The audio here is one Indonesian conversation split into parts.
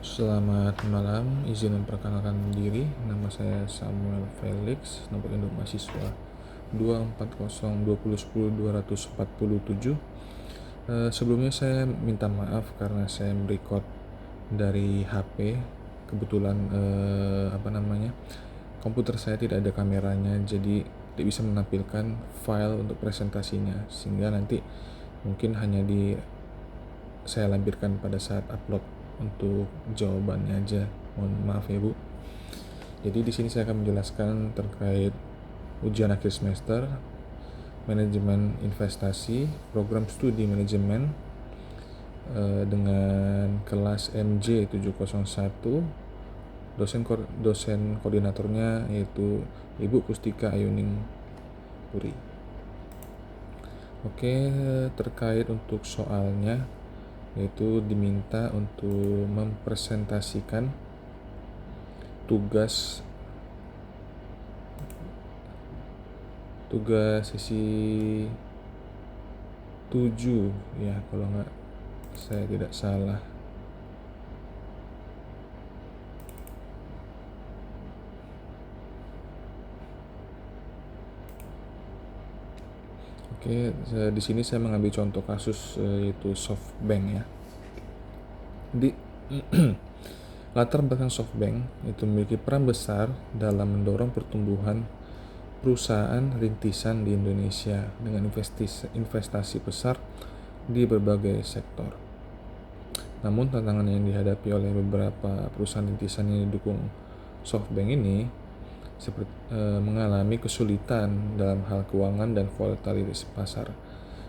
Selamat malam, izin memperkenalkan diri. Nama saya Samuel Felix, nomor induk mahasiswa 24020100247. Sebelumnya saya minta maaf karena saya merecord dari HP. Kebetulan komputer saya tidak ada kameranya, jadi tidak bisa menampilkan file untuk presentasinya, sehingga nanti mungkin hanya saya lampirkan pada saat upload untuk jawabannya aja. Mohon maaf ya Bu. Jadi di sini saya akan menjelaskan terkait ujian akhir semester, manajemen investasi, program studi manajemen dengan kelas MJ 701. Dosen koordinatornya yaitu Ibu Kustika Ayuning Puri. Oke, terkait untuk soalnya, yaitu diminta untuk mempresentasikan tugas sesi 7 ya, kalau nggak saya tidak salah. Oke, di sini saya mengambil contoh kasus yaitu SoftBank ya. Di latar belakang SoftBank itu memiliki peran besar dalam mendorong pertumbuhan perusahaan rintisan di Indonesia dengan investasi besar di berbagai sektor. Namun tantangan yang dihadapi oleh beberapa perusahaan rintisan yang didukung SoftBank ini mengalami kesulitan dalam hal keuangan dan volatilitas pasar,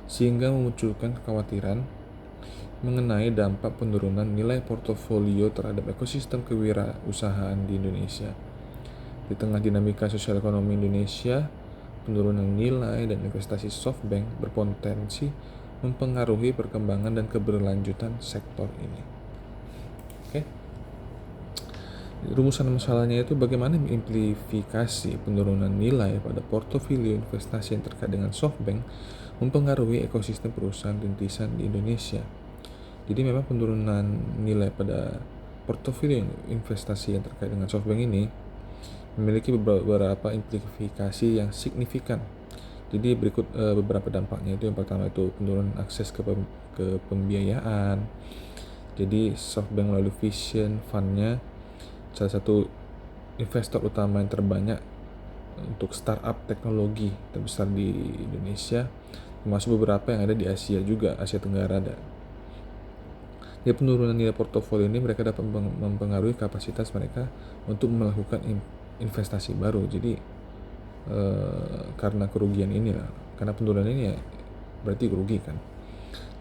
sehingga memunculkan kekhawatiran mengenai dampak penurunan nilai portofolio terhadap ekosistem kewirausahaan di Indonesia. Di tengah dinamika sosial ekonomi Indonesia, penurunan nilai dan investasi SoftBank berpotensi mempengaruhi perkembangan dan keberlanjutan sektor ini. Oke. Rumusan masalahnya itu bagaimana mensimplifikasi penurunan nilai pada portofolio investasi yang terkait dengan SoftBank mempengaruhi ekosistem perusahaan rintisan di Indonesia. Jadi memang penurunan nilai pada portofolio investasi yang terkait dengan SoftBank ini memiliki beberapa implikasi yang signifikan. Jadi berikut beberapa dampaknya. Itu yang pertama itu penurunan akses ke pembiayaan. Jadi SoftBank melalui Vision Fund-nya salah satu investor utama yang terbanyak untuk startup teknologi terbesar di Indonesia, termasuk beberapa yang ada di Asia juga, Asia Tenggara ada. Di penurunan nilai portofolio ini mereka dapat mempengaruhi kapasitas mereka untuk melakukan investasi baru. Jadi karena kerugian inilah, karena penurunan ini ya berarti kerugi kan.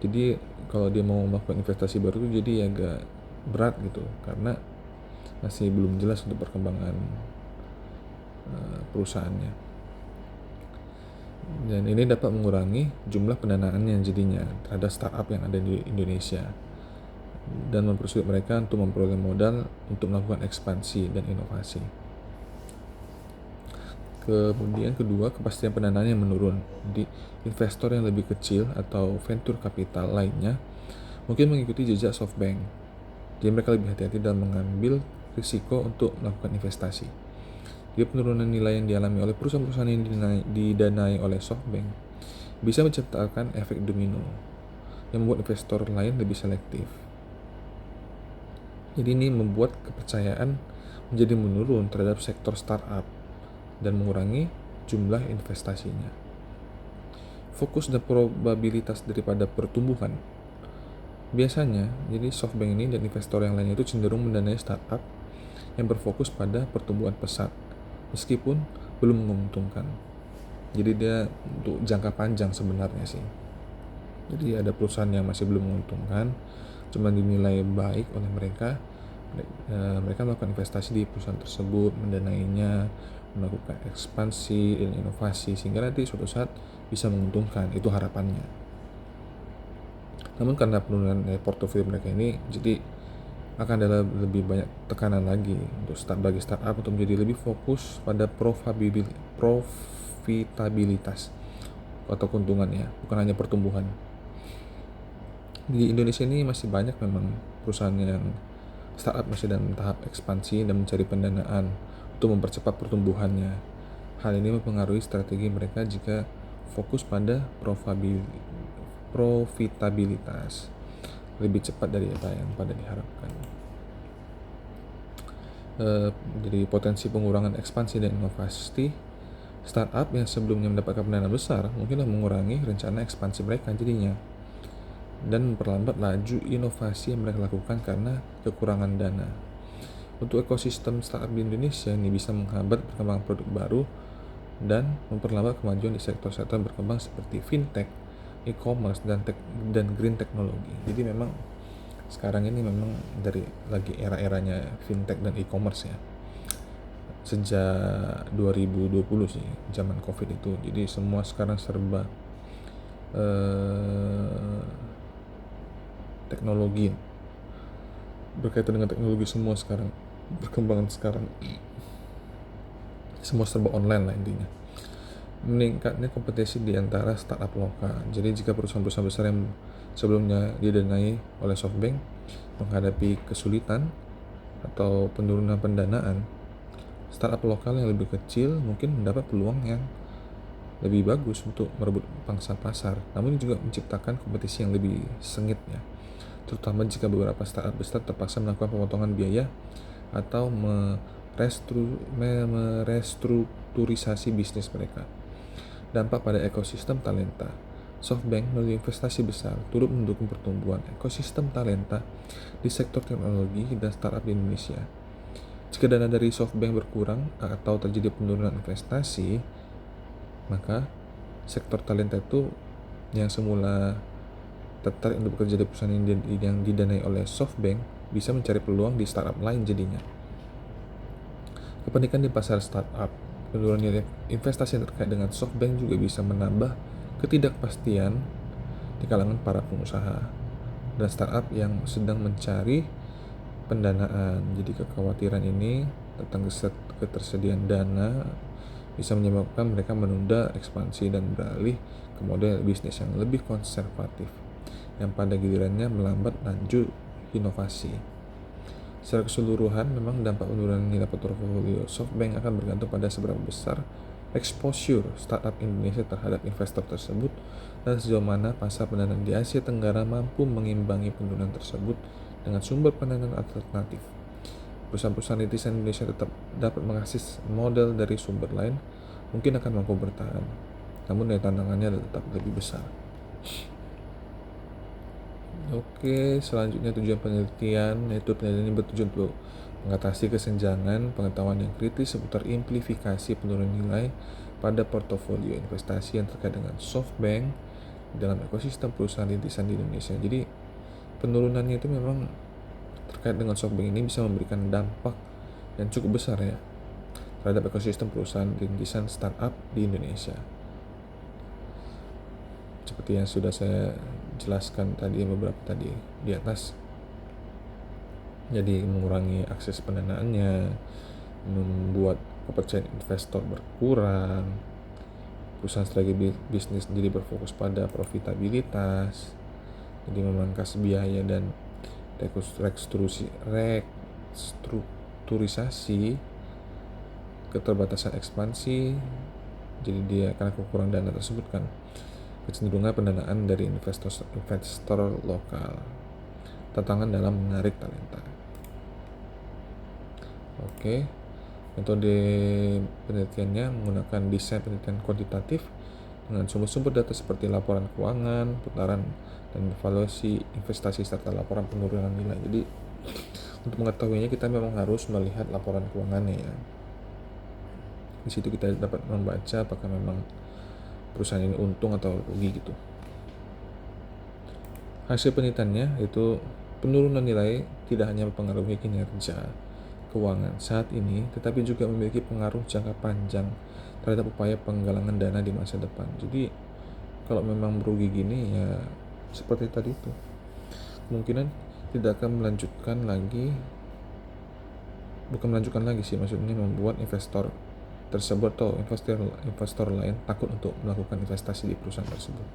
Jadi kalau dia mau melakukan investasi baru itu jadi agak berat gitu, karena masih belum jelas untuk perkembangan perusahaannya. Dan ini dapat mengurangi jumlah pendanaannya jadinya terhadap startup yang ada di Indonesia dan mempersulit mereka untuk memperoleh modal untuk melakukan ekspansi dan inovasi. Kemudian kedua, kepastian pendanaan yang menurun. Jadi investor yang lebih kecil atau venture capital lainnya mungkin mengikuti jejak SoftBank. Jadi mereka lebih hati-hati dalam mengambil risiko untuk melakukan investasi. Jadi penurunan nilai yang dialami oleh perusahaan-perusahaan yang didanai oleh SoftBank bisa menciptakan efek domino yang membuat investor lain lebih selektif. Jadi ini membuat kepercayaan menjadi menurun terhadap sektor startup dan mengurangi jumlah investasinya. Fokus dan probabilitas daripada pertumbuhan. Biasanya, jadi SoftBank ini dan investor yang lainnya itu cenderung mendanai startup yang berfokus pada pertumbuhan pesat, meskipun belum menguntungkan. Jadi dia untuk jangka panjang sebenarnya sih. Jadi ada perusahaan yang masih belum menguntungkan, cuma dinilai baik oleh mereka melakukan investasi di perusahaan tersebut, mendanainya, melakukan ekspansi dan inovasi sehingga nanti suatu saat bisa menguntungkan. Itu harapannya. Namun karena penurunan portofolio mereka ini, jadi akan ada lebih banyak tekanan lagi untuk bagi startup untuk menjadi lebih fokus pada profitabilitas atau keuntungan ya, bukan hanya pertumbuhan. Di Indonesia ini masih banyak memang perusahaan yang startup masih dalam tahap ekspansi dan mencari pendanaan untuk mempercepat pertumbuhannya. Hal ini mempengaruhi strategi mereka jika fokus pada profitabilitas lebih cepat dari apa yang pada diharapkan. Jadi potensi pengurangan ekspansi dan inovasi, startup yang sebelumnya mendapatkan pendanaan besar mungkin mengurangi rencana ekspansi mereka jadinya dan memperlambat laju inovasi yang mereka lakukan karena kekurangan dana. Untuk ekosistem startup di Indonesia ini bisa menghambat perkembangan produk baru dan memperlambat kemajuan di sektor-sektor berkembang seperti fintech, e-commerce, dan green technology. Jadi memang sekarang ini memang dari lagi era-eranya fintech dan e-commerce ya. Sejak 2020 sih, zaman Covid itu. Jadi semua sekarang serba teknologi. Berkaitan dengan teknologi semua sekarang, perkembangan sekarang semua serba online lah intinya. Meningkatnya kompetisi di antara startup lokal. Jadi jika perusahaan-perusahaan besar yang sebelumnya didanai oleh SoftBank menghadapi kesulitan atau penurunan pendanaan, startup lokal yang lebih kecil mungkin mendapat peluang yang lebih bagus untuk merebut pangsa pasar. Namun ini juga menciptakan kompetisi yang lebih sengit ya, terutama jika beberapa startup besar terpaksa melakukan pemotongan biaya atau merestrukturisasi bisnis mereka. Dampak pada ekosistem talenta. SoftBank melalui investasi besar turut mendukung pertumbuhan ekosistem talenta di sektor teknologi dan startup di Indonesia. Jika dana dari SoftBank berkurang atau terjadi penurunan investasi, maka sektor talenta itu yang semula tertarik untuk bekerja di perusahaan yang didanai oleh SoftBank bisa mencari peluang di startup lain jadinya. Kepanikan di pasar startup, penurunan nilai investasi yang terkait dengan SoftBank juga bisa menambah ketidakpastian di kalangan para pengusaha dan startup yang sedang mencari pendanaan. Jadi kekhawatiran ini tentang ketersediaan dana bisa menyebabkan mereka menunda ekspansi dan beralih ke model bisnis yang lebih konservatif, yang pada gilirannya melambat laju inovasi. Secara keseluruhan, memang dampak penurunan nilai portofolio SoftBank akan bergantung pada seberapa besar exposure startup Indonesia terhadap investor tersebut dan sejauh mana pasar pendanaan di Asia Tenggara mampu mengimbangi penurunan tersebut dengan sumber pendanaan alternatif. Perusahaan-perusahaan rintisan Indonesia tetap dapat mengakses modal dari sumber lain, mungkin akan mampu bertahan, namun daya tantangannya tetap lebih besar. Oke, selanjutnya tujuan penelitian, yaitu penelitian ini bertujuan untuk mengatasi kesenjangan pengetahuan yang kritis seputar implikasi penurunan nilai pada portofolio investasi yang terkait dengan SoftBank dalam ekosistem perusahaan rintisan di Indonesia. Jadi penurunannya itu memang terkait dengan SoftBank ini bisa memberikan dampak yang cukup besar ya terhadap ekosistem perusahaan rintisan startup di Indonesia. Seperti yang sudah saya jelaskan tadi beberapa tadi di atas. Jadi mengurangi akses pendanaannya, membuat kepercayaan investor berkurang, perusahaan strategi bisnis jadi berfokus pada profitabilitas, jadi memangkas biaya dan restrukturisasi, keterbatasan ekspansi, jadi dia karena kekurangan dana tersebut kan, kecenderungan pendanaan dari investor lokal, tantangan dalam menarik talenta. Oke, metode penelitiannya menggunakan desain penelitian kuantitatif dengan sumber-sumber data seperti laporan keuangan, putaran, dan evaluasi investasi serta laporan penurunan nilai. Jadi untuk mengetahuinya kita memang harus melihat laporan keuangannya ya. Di situ kita dapat membaca apakah memang perusahaan ini untung atau rugi gitu. Hasil penelitiannya itu penurunan nilai tidak hanya mempengaruhi kinerja keuangan saat ini, tetapi juga memiliki pengaruh jangka panjang terhadap upaya penggalangan dana di masa depan. Jadi kalau memang merugi gini ya seperti tadi itu, kemungkinan tidak akan melanjutkan lagi, maksudnya membuat investor tersebut atau investor lain takut untuk melakukan investasi di perusahaan tersebut.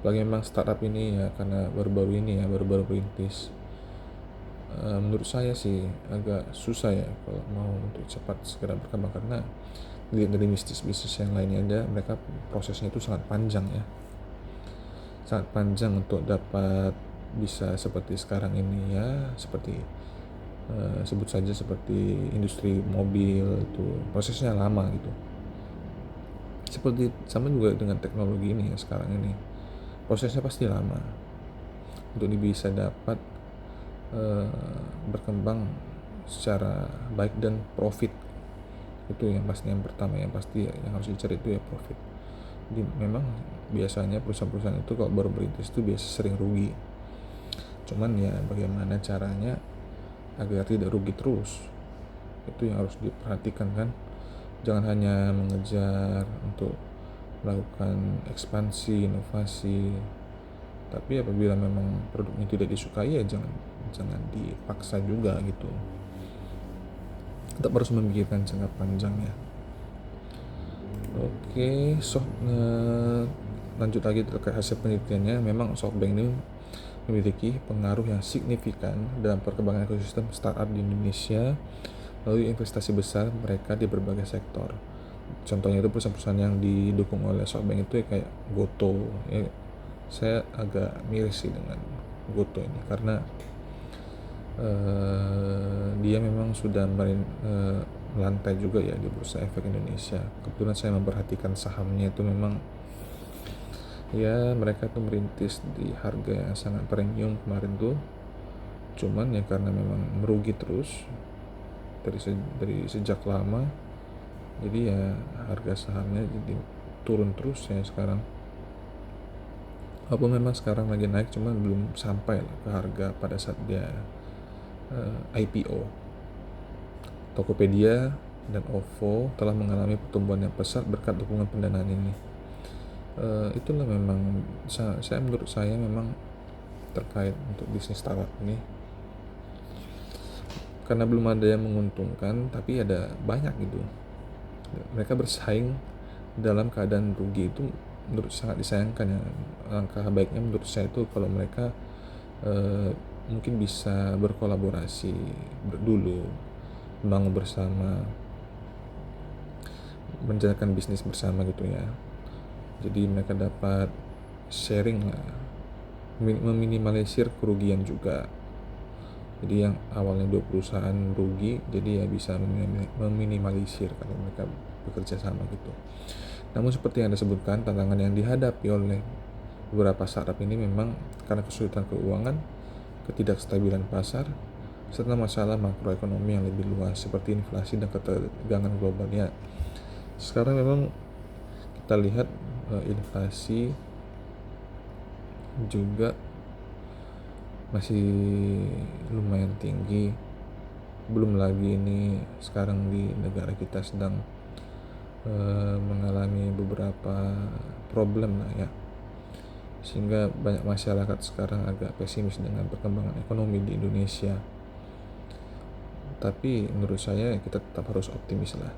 Bagi memang startup ini ya karena baru-baru rintis, menurut saya sih agak susah ya kalau mau untuk cepat segera berkembang, karena dilihat dari bisnis yang lainnya aja mereka prosesnya itu sangat panjang ya, sangat panjang untuk dapat bisa seperti sekarang ini ya, seperti sebut saja seperti industri mobil itu prosesnya lama gitu. Seperti sama juga dengan teknologi ini ya, sekarang ini prosesnya pasti lama untuk bisa dapat berkembang secara baik dan profit. Itu yang pasti, yang pertama yang pasti yang harus dicari itu ya profit. Jadi memang biasanya perusahaan-perusahaan itu kalau baru berintis itu biasa sering rugi, cuman ya bagaimana caranya agar tidak rugi terus, itu yang harus diperhatikan kan. Jangan hanya mengejar untuk melakukan ekspansi, inovasi, tapi apabila memang produknya tidak disukai ya jangan dipaksa juga gitu. Tetap harus memikirkan jangka panjang ya. Oke, lanjut lagi terkait hasil penelitiannya. Memang SoftBank ini memiliki pengaruh yang signifikan dalam perkembangan ekosistem startup di Indonesia melalui investasi besar mereka di berbagai sektor. Contohnya itu perusahaan-perusahaan yang didukung oleh SoftBank itu ya kayak Goto ya. Saya agak miris sih dengan Goto ini karena dia memang sudah melantai juga ya di Bursa Efek Indonesia. Kebetulan saya memperhatikan sahamnya itu memang ya mereka tuh merintis di harga yang sangat premium kemarin tuh, cuman ya karena memang merugi terus dari sejak lama, jadi ya harga sahamnya jadi turun terus ya sekarang. Walaupun memang sekarang lagi naik, cuman belum sampai lah ke harga pada saat dia IPO. Tokopedia dan OVO telah mengalami pertumbuhan yang pesat berkat dukungan pendanaan ini. Itulah memang menurut saya memang terkait untuk bisnis startup ini, karena belum ada yang menguntungkan tapi ada banyak gitu, mereka bersaing dalam keadaan rugi. Itu menurut sangat disayangkan ya. Langkah baiknya menurut saya itu kalau mereka mungkin bisa berkolaborasi dulu, membangun bersama, menjalankan bisnis bersama gitu ya. Jadi mereka dapat sharing lah, meminimalisir kerugian juga. Jadi yang awalnya 2 perusahaan rugi, jadi ya bisa meminimalisir kalau mereka bekerja sama gitu. Namun seperti yang Anda sebutkan, tantangan yang dihadapi oleh beberapa startup ini memang karena kesulitan keuangan, ketidakstabilan pasar, serta masalah makroekonomi yang lebih luas seperti inflasi dan ketegangan global ya. Sekarang memang kita lihat inflasi juga masih lumayan tinggi. Belum lagi ini sekarang di negara kita sedang mengalami beberapa problem lah ya, sehingga banyak masyarakat sekarang agak pesimis dengan perkembangan ekonomi di Indonesia. Tapi menurut saya kita tetap harus optimis lah.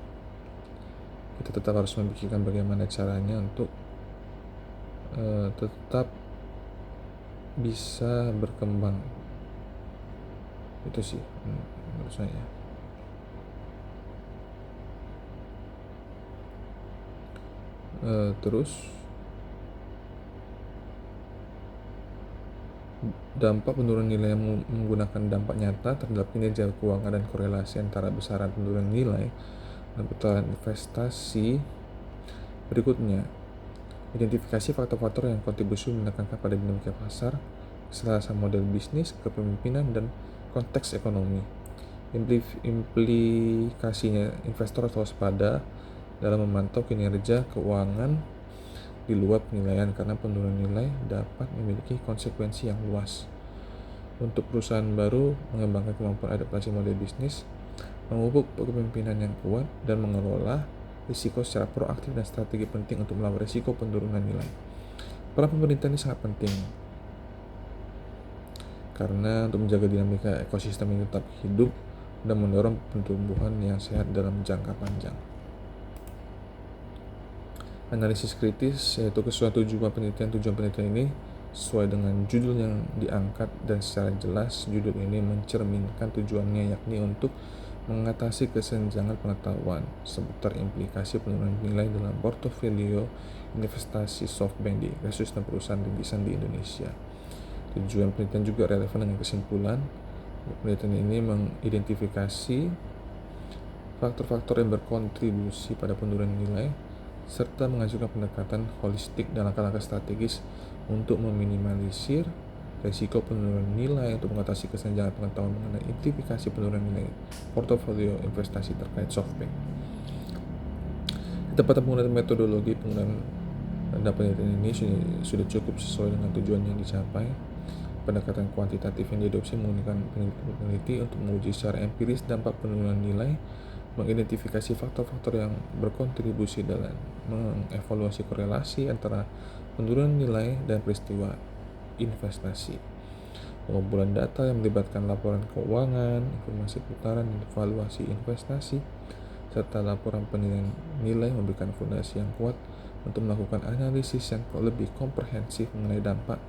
Kita tetap harus memikirkan bagaimana caranya untuk tetap bisa berkembang. Itu sih menurut saya. Terus dampak penurunan nilai yang menggunakan dampak nyata terhadap kinerja keuangan dan korelasi antara besaran penurunan nilai dan putaran investasi. Berikutnya, identifikasi faktor-faktor yang kontribusi menekankan pada dinamika pasar, kesalahan model bisnis, kepemimpinan, dan konteks ekonomi. Implikasinya, investor harus waspada dalam memantau kinerja keuangan di luar penilaian karena penurunan nilai dapat memiliki konsekuensi yang luas. Untuk perusahaan baru, mengembangkan kemampuan adaptasi model bisnis, memupuk kepemimpinan yang kuat, dan mengelola risiko secara proaktif dan strategi penting untuk melawan risiko penurunan nilai. Peran pemerintah ini sangat penting karena untuk menjaga dinamika ekosistem ini tetap hidup dan mendorong pertumbuhan yang sehat dalam jangka panjang. Analisis kritis, yaitu tujuan penelitian ini Sesuai dengan judul yang diangkat dan secara jelas judul ini mencerminkan tujuannya, yakni untuk mengatasi kesenjangan pengetahuan seputar implikasi penurunan nilai dalam portofolio investasi SoftBank di ekosistem perusahaan rintisan di Indonesia. Tujuan penelitian juga relevan dengan kesimpulan. Penelitian ini mengidentifikasi faktor-faktor yang berkontribusi pada penurunan nilai serta mengajukan pendekatan holistik dan langkah-langkah strategis untuk meminimalisir risiko penurunan nilai untuk mengatasi kesenjangan pengetahuan mengenai implikasi penurunan nilai portofolio investasi terkait SoftBank. Ketepatan penggunaan metodologi penggunaan data penelitian ini sudah cukup sesuai dengan tujuan yang dicapai. Pendekatan kuantitatif yang diadopsi menggunakan peneliti untuk menguji secara empiris dampak penurunan nilai, mengidentifikasi faktor-faktor yang berkontribusi dalam mengevaluasi korelasi antara penurunan nilai dan peristiwa investasi. Pengumpulan data yang melibatkan laporan keuangan, informasi putaran dan evaluasi investasi, serta laporan penilaian nilai memberikan fondasi yang kuat untuk melakukan analisis yang lebih komprehensif mengenai dampak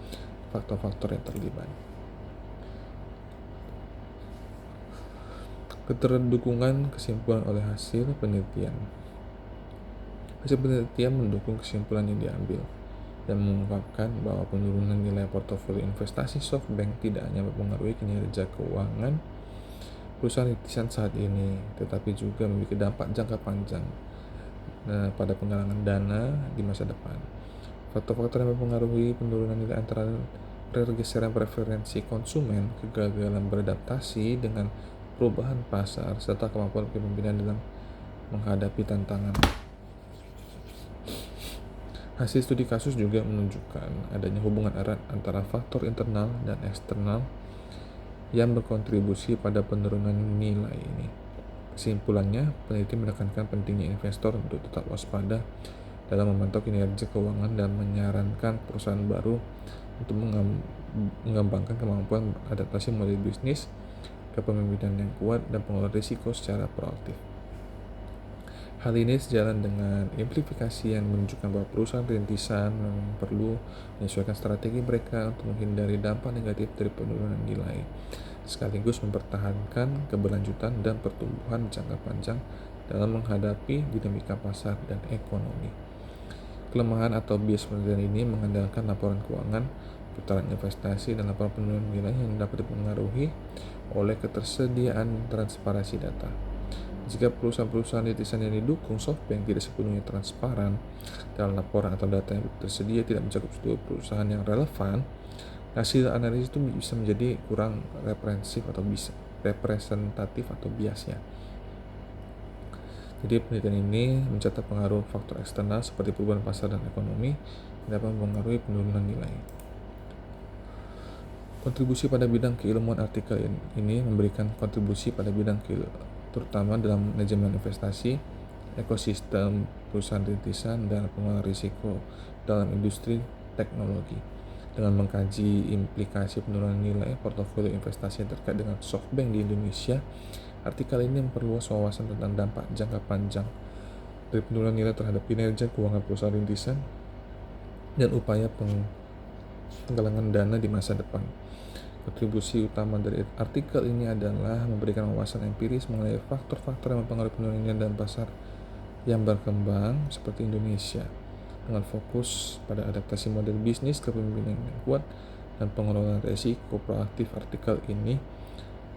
faktor-faktor yang terlibat. Keterdukungan kesimpulan oleh hasil penelitian. Hasil penelitian mendukung kesimpulan yang diambil dan mengungkapkan bahwa penurunan nilai portofolio investasi SoftBank tidak hanya mempengaruhi kinerja keuangan perusahaan rintisan saat ini, tetapi juga memiliki dampak jangka panjang pada penggalangan dana di masa depan. Faktor-faktor yang mempengaruhi penurunan nilai antara pergeseran preferensi konsumen, kegagalan beradaptasi dengan perubahan pasar, serta kemampuan kepemimpinan dalam menghadapi tantangan. Hasil studi kasus juga menunjukkan adanya hubungan erat antara faktor internal dan eksternal yang berkontribusi pada penurunan nilai ini. Kesimpulannya, peneliti menekankan pentingnya investor untuk tetap waspada dalam memantau kinerja keuangan dan menyarankan perusahaan baru untuk mengembangkan kemampuan adaptasi model bisnis, kepemimpinan yang kuat, dan pengelolaan risiko secara proaktif. Hal ini sejalan dengan implikasi yang menunjukkan bahwa perusahaan rintisan memang perlu menyesuaikan strategi mereka untuk menghindari dampak negatif dari penurunan nilai, sekaligus mempertahankan keberlanjutan dan pertumbuhan jangka panjang dalam menghadapi dinamika pasar dan ekonomi. Kelemahan atau bias penelitian ini mengandalkan laporan keuangan, putaran investasi, dan laporan penurunan nilai yang dapat dipengaruhi oleh ketersediaan transparansi data. Jika perusahaan-perusahaan rintisan yang didukung SoftBank tidak sepenuhnya transparan dalam laporan atau data yang tersedia tidak mencakup seluruh perusahaan yang relevan, hasil analisis itu bisa menjadi kurang representatif atau biasnya. Jadi penelitian ini mencatat pengaruh faktor eksternal seperti perubahan pasar dan ekonomi yang dapat mempengaruhi penurunan nilai. Kontribusi pada bidang keilmuan. Artikel ini memberikan kontribusi pada bidang terutama dalam manajemen investasi, ekosistem perusahaan rintisan, dan pengelolaan risiko dalam industri teknologi. Dengan mengkaji implikasi penurunan nilai portofolio investasi yang terkait dengan SoftBank di Indonesia, artikel ini memperluas wawasan tentang dampak jangka panjang dari penurunan nilai terhadap kinerja keuangan perusahaan rintisan dan upaya penggalangan dana di masa depan. Kontribusi utama dari artikel ini adalah memberikan wawasan empiris mengenai faktor-faktor yang mempengaruhi penurunan nilai dalam pasar yang berkembang seperti Indonesia, dengan fokus pada adaptasi model bisnis, kepemimpinan yang kuat, dan pengelolaan risiko proaktif. Artikel ini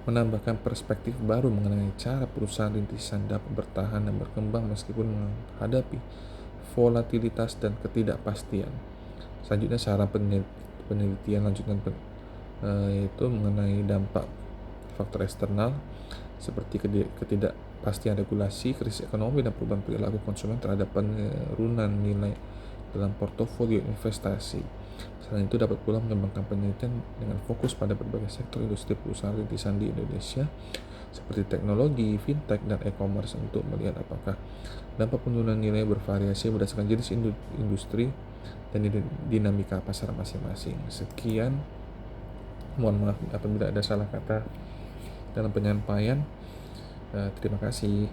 menambahkan perspektif baru mengenai cara perusahaan rintisan dapat bertahan dan berkembang meskipun menghadapi volatilitas dan ketidakpastian. Selanjutnya, saran penelitian lanjutan yaitu mengenai dampak faktor eksternal seperti ketidakpastian regulasi, krisis ekonomi, dan perubahan perilaku konsumen terhadap penurunan nilai dalam portofolio investasi. Selain itu, dapat pula mengembangkan penelitian dengan fokus pada berbagai sektor industri perusahaan rintisan di Indonesia seperti teknologi, fintech, dan e-commerce untuk melihat apakah dampak penurunan nilai bervariasi berdasarkan jenis industri dan dinamika pasar masing-masing. Sekian, mohon maaf apabila ada salah kata dalam penyampaian. Terima kasih.